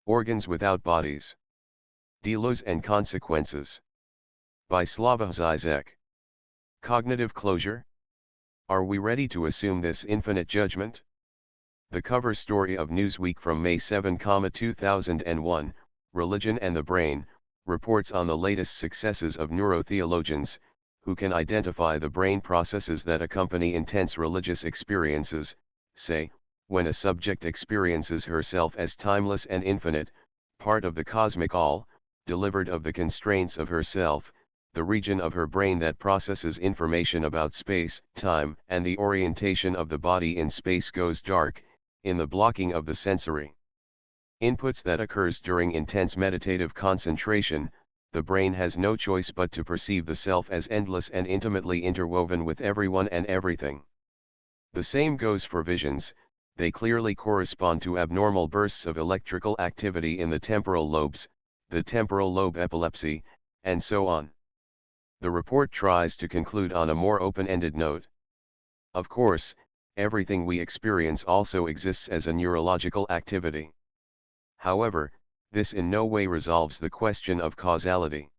Organs Without Bodies. Deleuze and Consequences. By Slavoj Zizek. Cognitive closure? Are we ready to assume this infinite judgment? The cover story of Newsweek from May 7, 2001, Religion and the Brain, reports on the latest successes of neurotheologians, who can identify the brain processes that accompany intense religious experiences, say, when a subject experiences herself as timeless and infinite, part of the cosmic all, delivered of the constraints of herself, the region of her brain that processes information about space, time, and the orientation of the body in space goes dark, in the blocking of the sensory inputs that occurs during intense meditative concentration. The brain has no choice but to perceive the self as endless and intimately interwoven with everyone and everything. The same goes for visions. They clearly correspond to abnormal bursts of electrical activity in the temporal lobes, the temporal lobe epilepsy, and so on. The report tries to conclude on a more open-ended note. Of course, everything we experience also exists as a neurological activity. However, this in no way resolves the question of causality.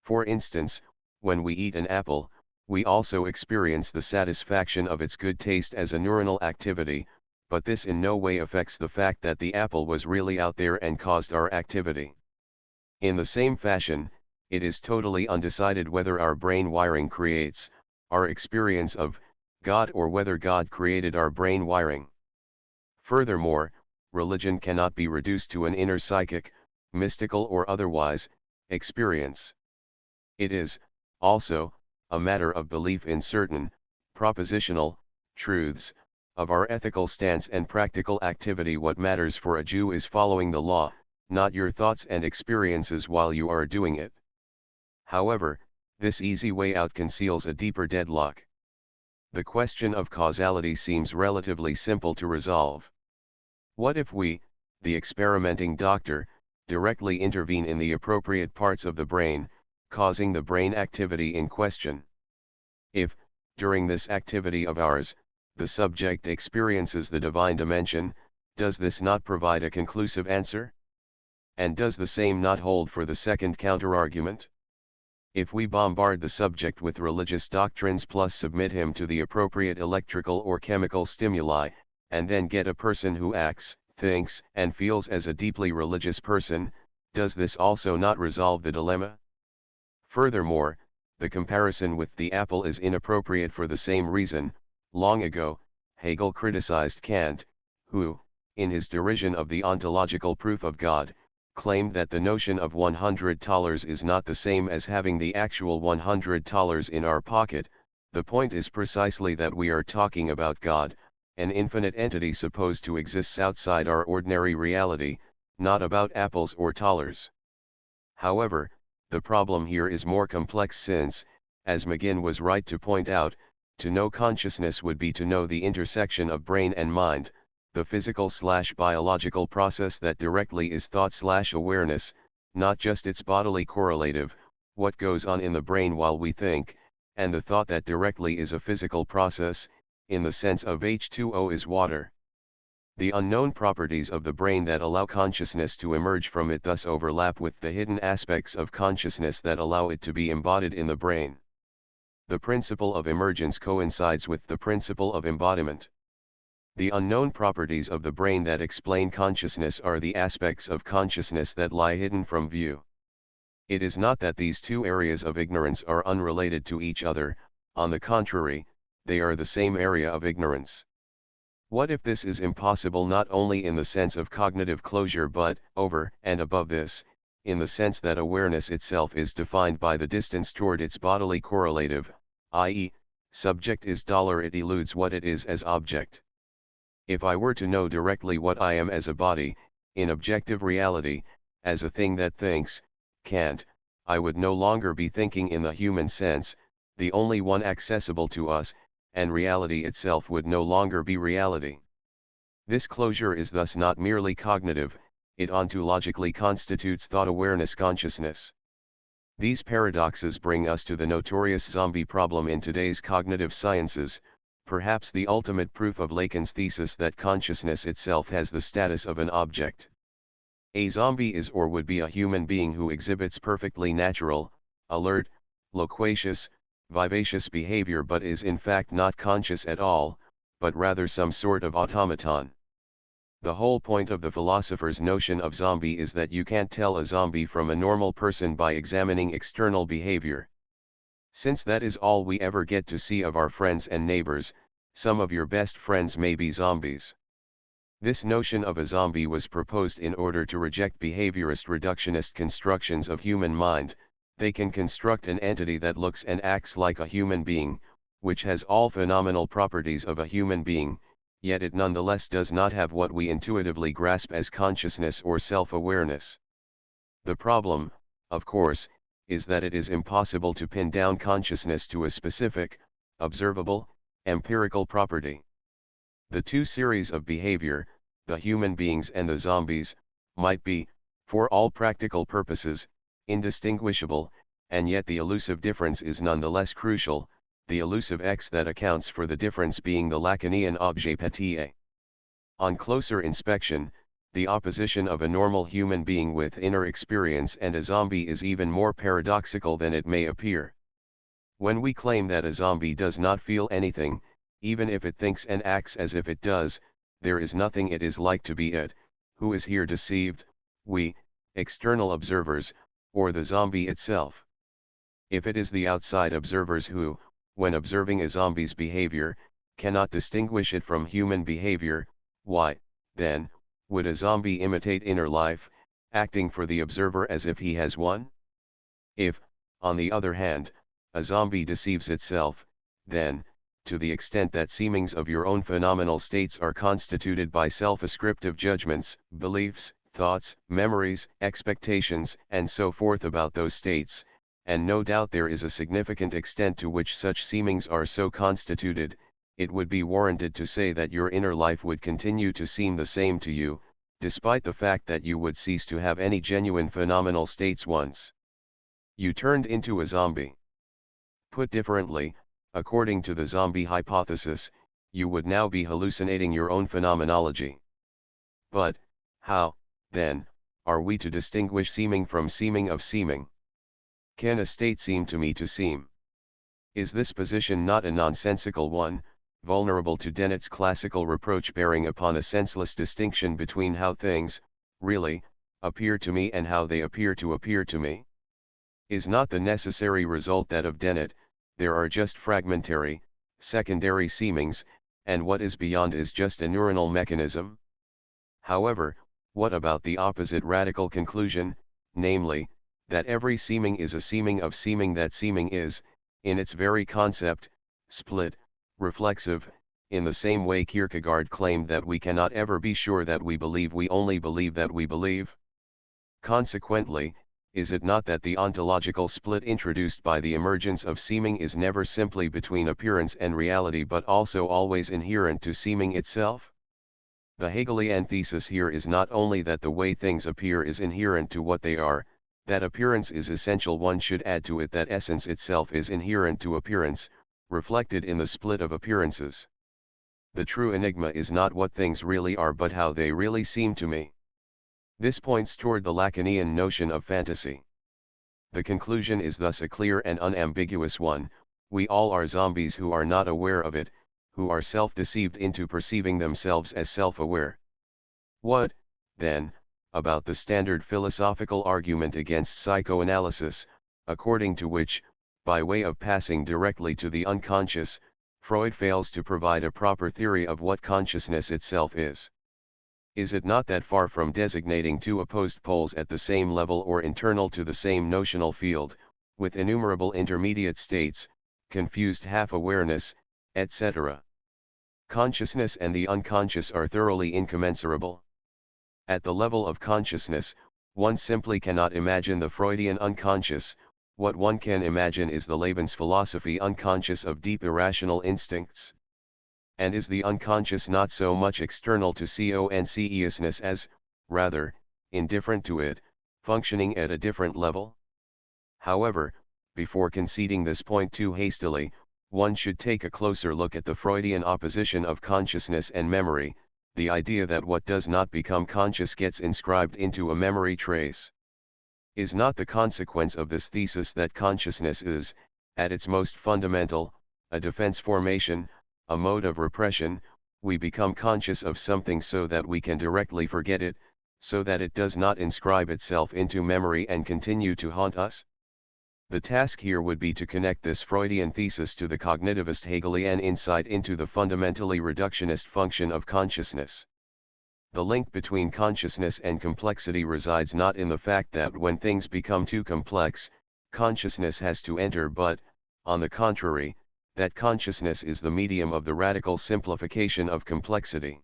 For instance, when we eat an apple, we also experience the satisfaction of its good taste as a neuronal activity, but this in no way affects the fact that the apple was really out there and caused our activity. In the same fashion, it is totally undecided whether our brain wiring creates our experience of God or whether God created our brain wiring. Furthermore, religion cannot be reduced to an inner psychic, mystical or otherwise, experience. It is, also, a matter of belief in certain, propositional, truths, of our ethical stance and practical activity. What matters for a Jew is following the law, not your thoughts and experiences while you are doing it. However, this easy way out conceals a deeper deadlock. The question of causality seems relatively simple to resolve. What if we, the experimenting doctor, directly intervene in the appropriate parts of the brain, causing the brain activity in question? If, during this activity of ours, the subject experiences the divine dimension, does this not provide a conclusive answer? And does the same not hold for the second counterargument? If we bombard the subject with religious doctrines plus submit him to the appropriate electrical or chemical stimuli, and then get a person who acts, thinks, and feels as a deeply religious person, does this also not resolve the dilemma? Furthermore, the comparison with the apple is inappropriate for the same reason. Long ago, Hegel criticized Kant, who, in his derision of the ontological proof of God, claimed that the notion of $100 is not the same as having the actual $100 in our pocket. The point is precisely that we are talking about God, an infinite entity supposed to exist outside our ordinary reality, not about apples or dollars. However, the problem here is more complex since, as McGinn was right to point out, to know consciousness would be to know the intersection of brain and mind, the physical/biological process that directly is thought/awareness, not just its bodily correlative, what goes on in the brain while we think, and the thought that directly is a physical process, in the sense of H2O is water. The unknown properties of the brain that allow consciousness to emerge from it thus overlap with the hidden aspects of consciousness that allow it to be embodied in the brain. The principle of emergence coincides with the principle of embodiment. The unknown properties of the brain that explain consciousness are the aspects of consciousness that lie hidden from view. It is not that these two areas of ignorance are unrelated to each other, on the contrary, they are the same area of ignorance. What if this is impossible not only in the sense of cognitive closure but, over and above this, in the sense that awareness itself is defined by the distance toward its bodily correlative, i.e., subject is dollar, it eludes what it is as object. If I were to know directly what I am as a body, in objective reality, as a thing that thinks, can't, I would no longer be thinking in the human sense, the only one accessible to us, and reality itself would no longer be reality. This closure is thus not merely cognitive, it ontologically constitutes thought-awareness consciousness. These paradoxes bring us to the notorious zombie problem in today's cognitive sciences, perhaps the ultimate proof of Lacan's thesis that consciousness itself has the status of an object. A zombie is or would be a human being who exhibits perfectly natural, alert, loquacious, vivacious behavior but is in fact not conscious at all, but rather some sort of automaton. The whole point of the philosopher's notion of zombie is that you can't tell a zombie from a normal person by examining external behavior. Since that is all we ever get to see of our friends and neighbors, some of your best friends may be zombies. This notion of a zombie was proposed in order to reject behaviorist reductionist constructions of human mind. They can construct an entity that looks and acts like a human being, which has all phenomenal properties of a human being, yet it nonetheless does not have what we intuitively grasp as consciousness or self-awareness. The problem, of course, is that it is impossible to pin down consciousness to a specific, observable, empirical property. The two series of behavior, the human beings and the zombies, might be, for all practical purposes, indistinguishable, and yet the elusive difference is nonetheless crucial, the elusive X that accounts for the difference being the Lacanian objet petit. On closer inspection, the opposition of a normal human being with inner experience and a zombie is even more paradoxical than it may appear. When we claim that a zombie does not feel anything, even if it thinks and acts as if it does, there is nothing it is like to be it. Who is here deceived, we, external observers, or the zombie itself? If it is the outside observers who, when observing a zombie's behavior, cannot distinguish it from human behavior, why, then, would a zombie imitate inner life, acting for the observer as if he has one? If, on the other hand, a zombie deceives itself, then, to the extent that seemings of your own phenomenal states are constituted by self-ascriptive judgments, beliefs, thoughts, memories, expectations, and so forth about those states, and no doubt there is a significant extent to which such seemings are so constituted, it would be warranted to say that your inner life would continue to seem the same to you, despite the fact that you would cease to have any genuine phenomenal states once you turned into a zombie. Put differently, according to the zombie hypothesis, you would now be hallucinating your own phenomenology. But, how, then, are we to distinguish seeming from seeming of seeming? Can a state seem to me to seem? Is this position not a nonsensical one, vulnerable to Dennett's classical reproach bearing upon a senseless distinction between how things, really, appear to me and how they appear to me? Is not the necessary result that of Dennett, there are just fragmentary, secondary seemings, and what is beyond is just a neuronal mechanism? However, what about the opposite radical conclusion, namely, that every seeming is a seeming of seeming, that seeming is, in its very concept, split, reflexive, in the same way Kierkegaard claimed that we cannot ever be sure that we only believe that we believe? Consequently, is it not that the ontological split introduced by the emergence of seeming is never simply between appearance and reality but also always inherent to seeming itself? The Hegelian thesis here is not only that the way things appear is inherent to what they are, that appearance is essential, one should add to it that essence itself is inherent to appearance, reflected in the split of appearances. The true enigma is not what things really are but how they really seem to me. This points toward the Lacanian notion of fantasy. The conclusion is thus a clear and unambiguous one: we all are zombies who are not aware of it, who are self-deceived into perceiving themselves as self-aware. What, then, about the standard philosophical argument against psychoanalysis, according to which, by way of passing directly to the unconscious, Freud fails to provide a proper theory of what consciousness itself is? Is it not that far from designating two opposed poles at the same level or internal to the same notional field, with innumerable intermediate states, confused half-awareness, etc.? Consciousness and the unconscious are thoroughly incommensurable. At the level of consciousness, one simply cannot imagine the Freudian unconscious. What one can imagine is the Lebensphilosophie unconscious of deep irrational instincts. And is the unconscious not so much external to consciousness as, rather, indifferent to it, functioning at a different level? However, before conceding this point too hastily, one should take a closer look at the Freudian opposition of consciousness and memory, the idea that what does not become conscious gets inscribed into a memory trace. Is not the consequence of this thesis that consciousness is, at its most fundamental, a defense formation, a mode of repression? We become conscious of something so that we can directly forget it, so that it does not inscribe itself into memory and continue to haunt us? The task here would be to connect this Freudian thesis to the cognitivist Hegelian insight into the fundamentally reductionist function of consciousness. The link between consciousness and complexity resides not in the fact that when things become too complex, consciousness has to enter, but, on the contrary, that consciousness is the medium of the radical simplification of complexity.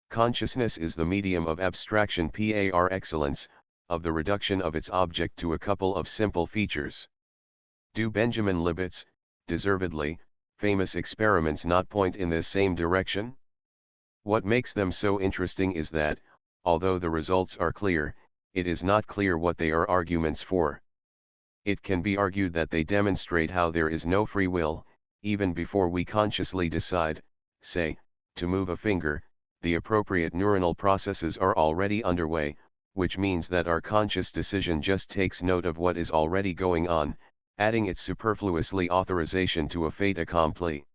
Consciousness is the medium of abstraction par excellence, of the reduction of its object to a couple of simple features. Do Benjamin Libet's, deservedly, famous experiments not point in this same direction? What makes them so interesting is that, although the results are clear, it is not clear what they are arguments for. It can be argued that they demonstrate how there is no free will, even before we consciously decide, say, to move a finger. The appropriate neuronal processes are already underway, which means that our conscious decision just takes note of what is already going on, adding its superfluously authorization to a fait accompli.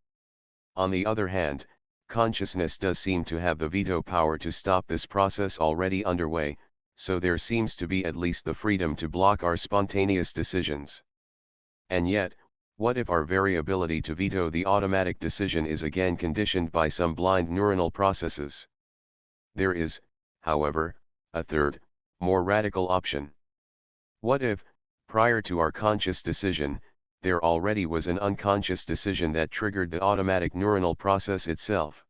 On the other hand, consciousness does seem to have the veto power to stop this process already underway, so there seems to be at least the freedom to block our spontaneous decisions. And yet, what if our very ability to veto the automatic decision is again conditioned by some blind neuronal processes? There is, however, a third, more radical option. What if, prior to our conscious decision, there already was an unconscious decision that triggered the automatic neuronal process itself?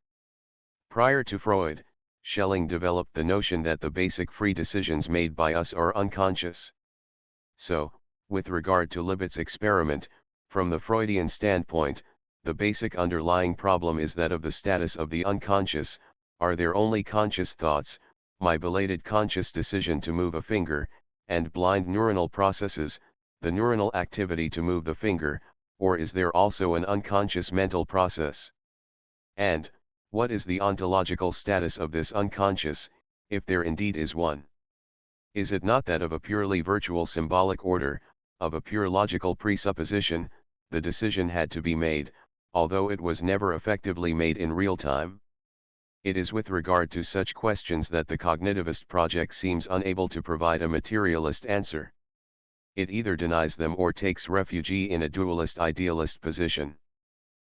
Prior to Freud, Schelling developed the notion that the basic free decisions made by us are unconscious. So, with regard to Libet's experiment, from the Freudian standpoint, the basic underlying problem is that of the status of the unconscious. Are there only conscious thoughts, my belated conscious decision to move a finger, and blind neuronal processes, the neuronal activity to move the finger, or is there also an unconscious mental process? And, what is the ontological status of this unconscious, if there indeed is one? Is it not that of a purely virtual symbolic order, of a pure logical presupposition? The decision had to be made, although it was never effectively made in real time? It is with regard to such questions that the cognitivist project seems unable to provide a materialist answer. It either denies them or takes refuge in a dualist idealist position.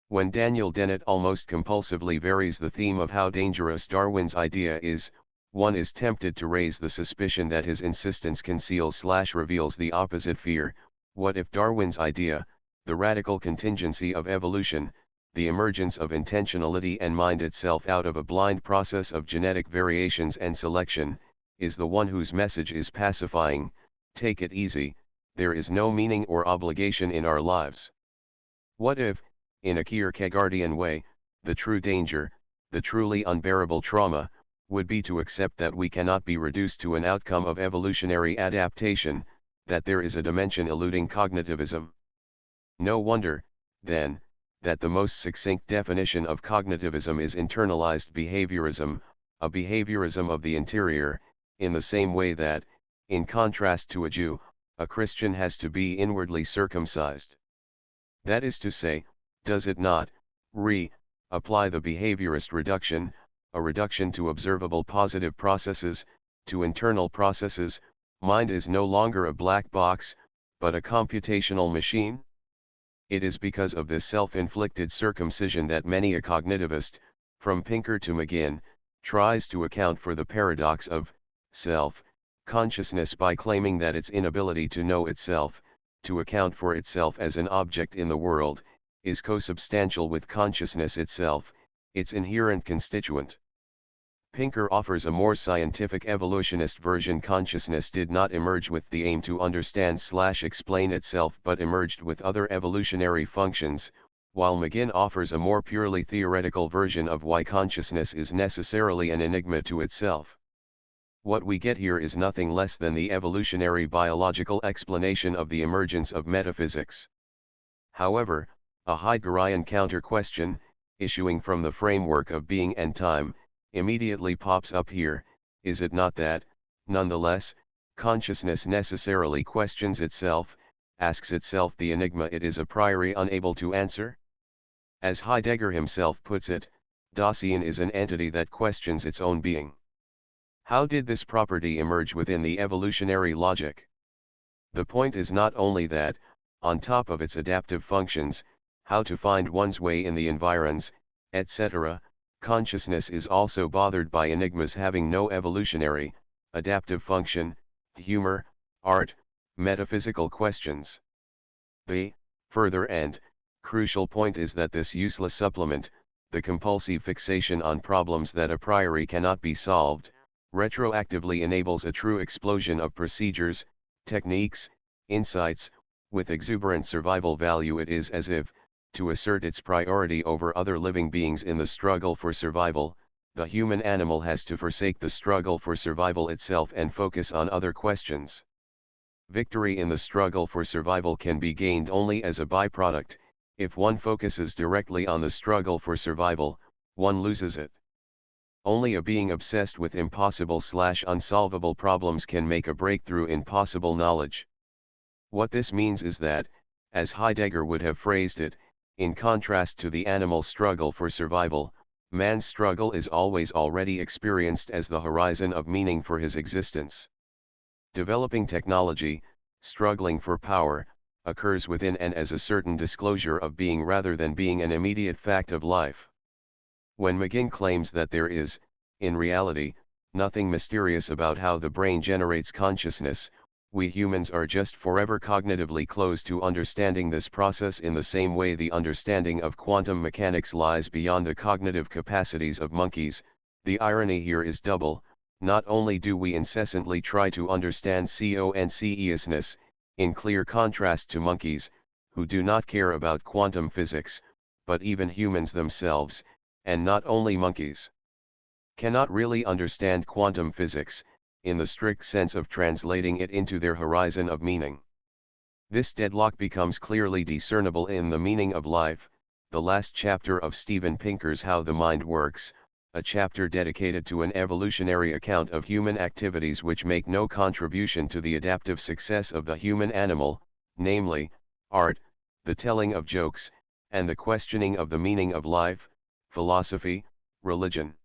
When Daniel Dennett almost compulsively varies the theme of how dangerous Darwin's idea is, one is tempted to raise the suspicion that his insistence conceals/reveals the opposite fear. What if Darwin's idea, the radical contingency of evolution, the emergence of intentionality and mind itself out of a blind process of genetic variations and selection, is the one whose message is pacifying, take it easy, there is no meaning or obligation in our lives? What if, in a Kierkegaardian way, the true danger, the truly unbearable trauma, would be to accept that we cannot be reduced to an outcome of evolutionary adaptation, that there is a dimension eluding cognitivism? No wonder, then, that the most succinct definition of cognitivism is internalized behaviorism, a behaviorism of the interior, in the same way that, in contrast to a Jew, a Christian has to be inwardly circumcised. That is to say, does it not, apply the behaviorist reduction, a reduction to observable positive processes, to internal processes? Mind is no longer a black box, but a computational machine? It is because of this self-inflicted circumcision that many a cognitivist, from Pinker to McGinn, tries to account for the paradox of self-consciousness by claiming that its inability to know itself, to account for itself as an object in the world, is co-substantial with consciousness itself, its inherent constituent. Pinker offers a more scientific evolutionist version. Consciousness did not emerge with the aim to understand/explain itself but emerged with other evolutionary functions, while McGinn offers a more purely theoretical version of why consciousness is necessarily an enigma to itself. What we get here is nothing less than the evolutionary biological explanation of the emergence of metaphysics. However, a Heideggerian counter-question, issuing from the framework of being and time, immediately pops up here. Is it not that, nonetheless, consciousness necessarily questions itself, asks itself the enigma it is a priori unable to answer? As Heidegger himself puts it, Dasein is an entity that questions its own being. How did this property emerge within the evolutionary logic? The point is not only that, on top of its adaptive functions, how to find one's way in the environs, etc., consciousness is also bothered by enigmas having no evolutionary, adaptive function, humor, art, metaphysical questions. The further and crucial point is that this useless supplement, the compulsive fixation on problems that a priori cannot be solved, retroactively enables a true explosion of procedures, techniques, insights, with exuberant survival value. It is as if, to assert its priority over other living beings in the struggle for survival, the human animal has to forsake the struggle for survival itself and focus on other questions. Victory in the struggle for survival can be gained only as a byproduct. If one focuses directly on the struggle for survival, one loses it. Only a being obsessed with impossible/unsolvable problems can make a breakthrough in possible knowledge. What this means is that, as Heidegger would have phrased it, in contrast to the animal struggle for survival, man's struggle is always already experienced as the horizon of meaning for his existence. Developing technology, struggling for power, occurs within and as a certain disclosure of being rather than being an immediate fact of life. When McGinn claims that there is, in reality, nothing mysterious about how the brain generates consciousness, we humans are just forever cognitively closed to understanding this process in the same way the understanding of quantum mechanics lies beyond the cognitive capacities of monkeys. The irony here is double. Not only do we incessantly try to understand consciousness, in clear contrast to monkeys, who do not care about quantum physics, but even humans themselves, and not only monkeys, cannot really understand quantum physics, in the strict sense of translating it into their horizon of meaning. This deadlock becomes clearly discernible in The Meaning of Life, the last chapter of Steven Pinker's How the Mind Works, a chapter dedicated to an evolutionary account of human activities which make no contribution to the adaptive success of the human animal, namely, art, the telling of jokes, and the questioning of the meaning of life, philosophy, religion.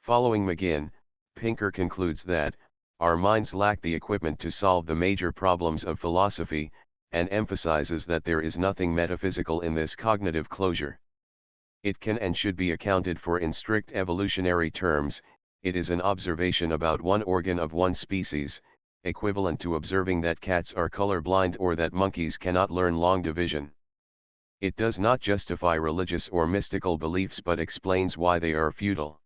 Following McGinn, Pinker concludes that, our minds lack the equipment to solve the major problems of philosophy, and emphasizes that there is nothing metaphysical in this cognitive closure. It can and should be accounted for in strict evolutionary terms. It is an observation about one organ of one species, equivalent to observing that cats are colorblind or that monkeys cannot learn long division. It does not justify religious or mystical beliefs but explains why they are futile.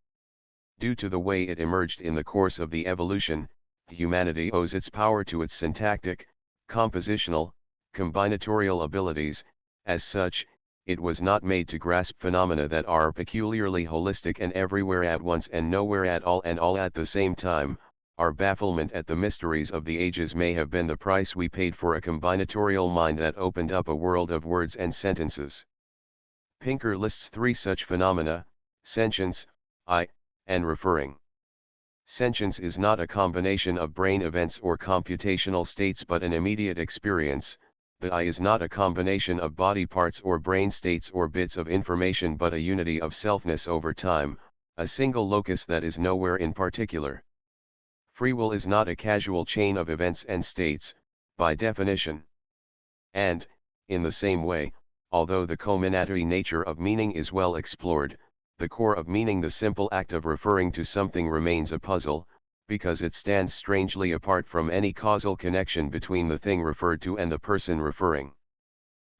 Due to the way it emerged in the course of the evolution, humanity owes its power to its syntactic, compositional, combinatorial abilities. As such, it was not made to grasp phenomena that are peculiarly holistic and everywhere at once and nowhere at all and all at the same time. Our bafflement at the mysteries of the ages may have been the price we paid for a combinatorial mind that opened up a world of words and sentences. Pinker lists three such phenomena: sentience, I, and referring. Sentience is not a combination of brain events or computational states but an immediate experience. The I is not a combination of body parts or brain states or bits of information but a unity of selfness over time, a single locus that is nowhere in particular. Free will is not a casual chain of events and states, by definition. And, in the same way, although the combinatory nature of meaning is well explored, the core of meaning, the simple act of referring to something, remains a puzzle, because it stands strangely apart from any causal connection between the thing referred to and the person referring.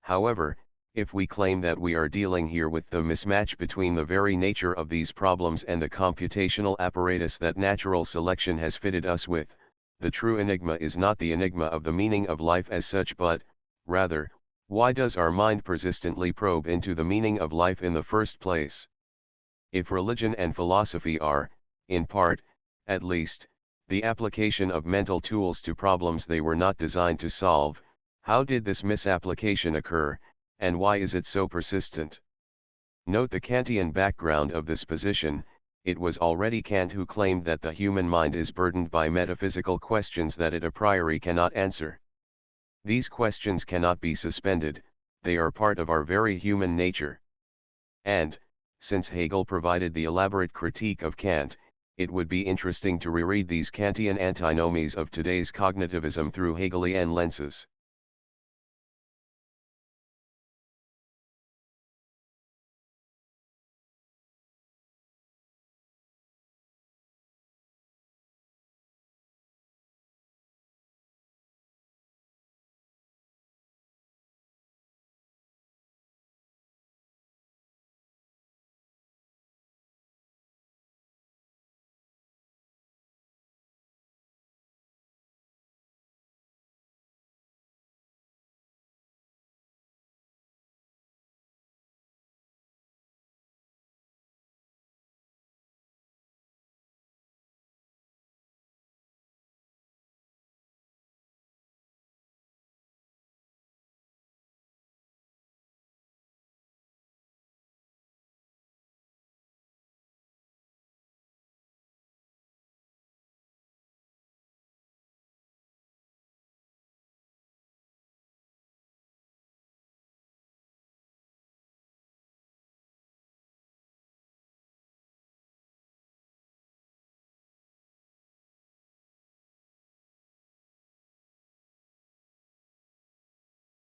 However, if we claim that we are dealing here with the mismatch between the very nature of these problems and the computational apparatus that natural selection has fitted us with, the true enigma is not the enigma of the meaning of life as such but, rather, why does our mind persistently probe into the meaning of life in the first place? If religion and philosophy are, in part, at least, the application of mental tools to problems they were not designed to solve, how did this misapplication occur, and why is it so persistent? Note the Kantian background of this position. it was already Kant who claimed that the human mind is burdened by metaphysical questions that it a priori cannot answer. These questions cannot be suspended, they are part of our very human nature. And, since Hegel provided the elaborate critique of Kant, it would be interesting to reread these Kantian antinomies of today's cognitivism through Hegelian lenses.